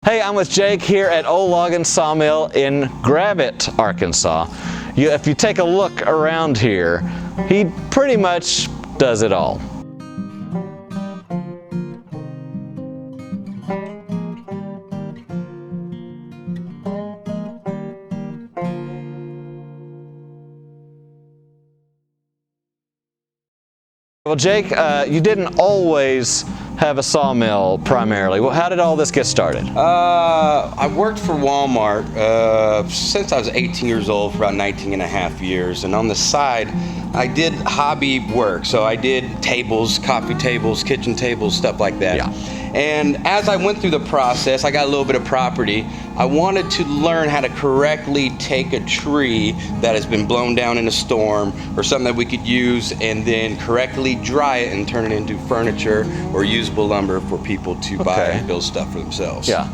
Hey, I'm with Jake here at Ol Loggin Sawmill in Gravette, Arkansas. If you take a look around here, he pretty much does it all. Well, Jake, you didn't always have a sawmill primarily. Well, how did all this get started? I worked for Walmart since I was 18 years old for about 19 and a half years. And on the side, I did hobby work. So I did tables, coffee tables, kitchen tables, stuff like that. Yeah. And as I went through the process, I got a little bit of property. I wanted to learn how to correctly take a tree that has been blown down in a storm or something that we could use and then correctly dry it and turn it into furniture or usable lumber for people to buy and build stuff for themselves. Yeah.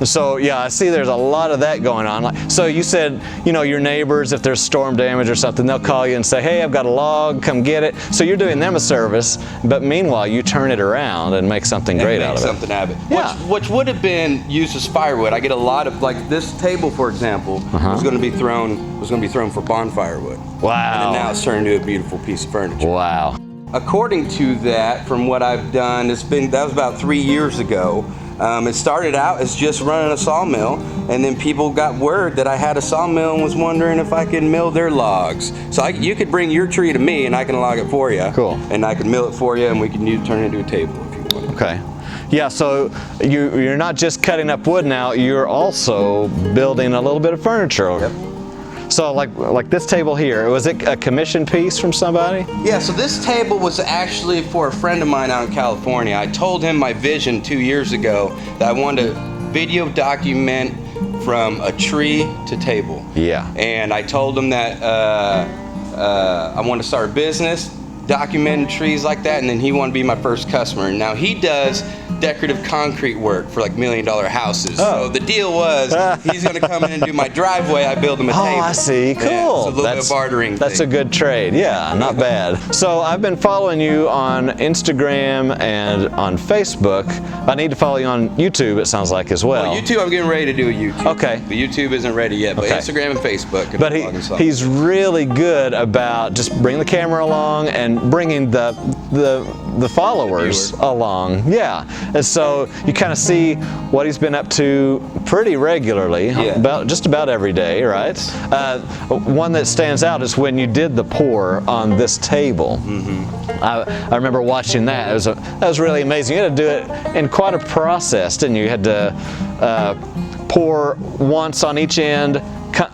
So yeah, I see there's a lot of that going on. So you said, you know, your neighbors, if there's storm damage or something, they'll call you and say, hey, I've got a log, come get it. So you're doing them a service, but meanwhile you turn it around and make something great out of it. Something out of it. Yeah. Which would have been used as firewood. I get a lot of, like this table, for example, was going to be thrown for bonfire wood. Wow. And now it's turned into a beautiful piece of furniture. Wow. According to that, from what I've done, that was about 3 years ago. It started out as just running a sawmill, and then people got word that I had a sawmill and was wondering if I could mill their logs. So you could bring your tree to me and I can log it for you. Cool. And I can mill it for you and we can turn it into a table if you want. Okay. Yeah, so you're not just cutting up wood now, you're also building a little bit of furniture. Yep. So like this table here, was it a commission piece from somebody? Yeah, so this table was actually for a friend of mine out in California. I told him my vision 2 years ago that I wanted to video document from a tree to table. Yeah. And I told him that I wanted to start a business documenting trees like that, and then he wanted to be my first customer. Now he does decorative concrete work for like $1 million houses. So the deal was he's going to come in and do my driveway. I build him a table. Oh, I see. Cool. Yeah, so a little bit of bartering. That's a good trade. Yeah, not bad. So I've been following you on Instagram and on Facebook. I need to follow you on YouTube, it sounds like, as well. Well, YouTube, I'm getting ready to do a YouTube. Okay. But YouTube isn't ready yet, but Instagram and Facebook. But he's really good about just bringing the camera along and bringing the followers along. Yeah. And so you kind of see what he's been up to pretty regularly, just about every day, right? One that stands out is when you did the pour on this table. Mm-hmm. I remember watching that. That was really amazing. You had to do it in quite a process, didn't you? You had to pour once on each end,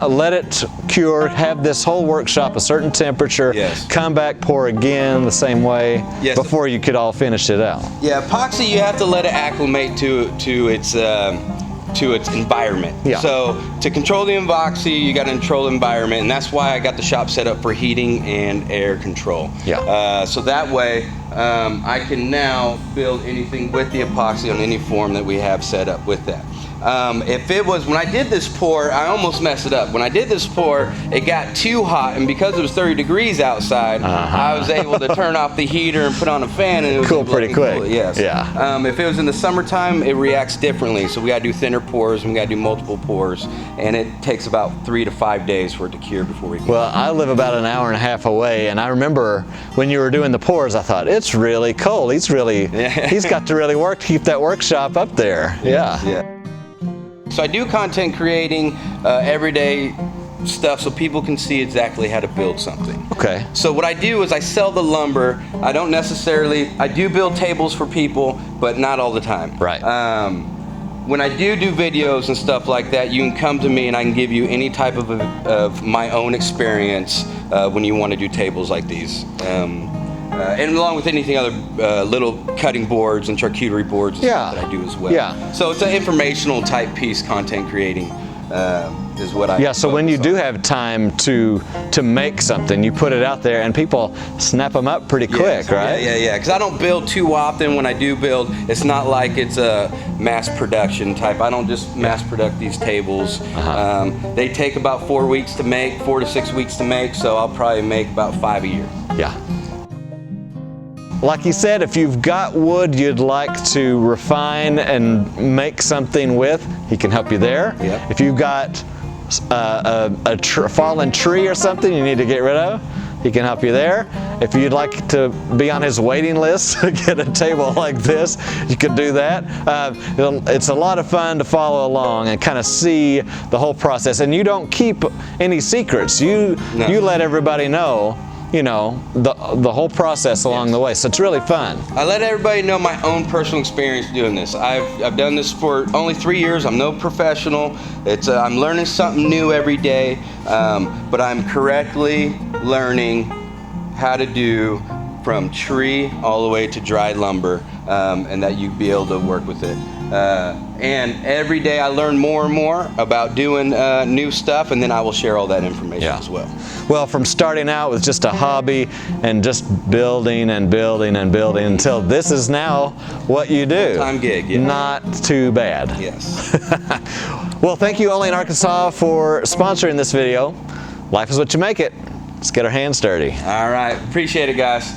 let it cure, have this whole workshop a certain temperature, come back, pour again the same way before you could all finish it out. Yeah, epoxy, you have to let it acclimate to its environment. Yeah. So to control the epoxy, you got to control the environment, and that's why I got the shop set up for heating and air control. Yeah. So that way I can now build anything with the epoxy on any form that we have set up with that. When I did this pour, I almost messed it up. When I did this pour, it got too hot, and because it was 30 degrees outside, I was able to turn off the heater and put on a fan, and it was cool pretty quick. Cool. Yes. Yeah. If it was in the summertime, it reacts differently. So we got to do thinner pours, and we got to do multiple pours, and it takes about 3 to 5 days for it to cure before we can. Well, I live about an hour and a half away, and I remember when you were doing the pours, I thought, it's really cold. He's got to really work to keep that workshop up there. Yeah. So I do content creating everyday stuff so people can see exactly how to build something. Okay. So what I do is I sell the lumber. I do build tables for people, but not all the time. Right. When I do videos and stuff like that, you can come to me and I can give you any type of my own experience when you want to do tables like these. And along with anything other little cutting boards and charcuterie boards and stuff that I do as well. Yeah. So it's an informational type piece, content creating is what I so when you do have time to make something, you put it out there and people snap them up pretty quick, right? Yeah, because I don't build too often. When I do build, it's not like it's a mass production type. I don't just mass produce these tables. They take about 4 weeks to make, 4 to 6 weeks to make, so I'll probably make about 5 a year. Yeah. like you said, if you've got wood you'd like to refine and make something with, he can help you there. Yep. If you've got a fallen tree or something you need to get rid of, he can help you there. If you'd like to be on his waiting list to get a table like this, you could do that. It's a lot of fun to follow along and kind of see the whole process. And you don't keep any secrets. You let everybody know, you know, the whole process along the way. So it's really fun. I let everybody know my own personal experience doing this. I've done this for only 3 years. I'm no professional. I'm learning something new every day, but I'm correctly learning how to do from tree all the way to dry lumber, and that you'd be able to work with it. And every day I learn more and more about doing new stuff, and then I will share all that information as well. Well, from starting out with just a hobby and just building and building and building until this is now what you do. Full-time gig, yeah. Not too bad. Yes. Well, thank you, Ole in Arkansas, for sponsoring this video. Life is what you make it. Let's get our hands dirty. All right. Appreciate it, guys.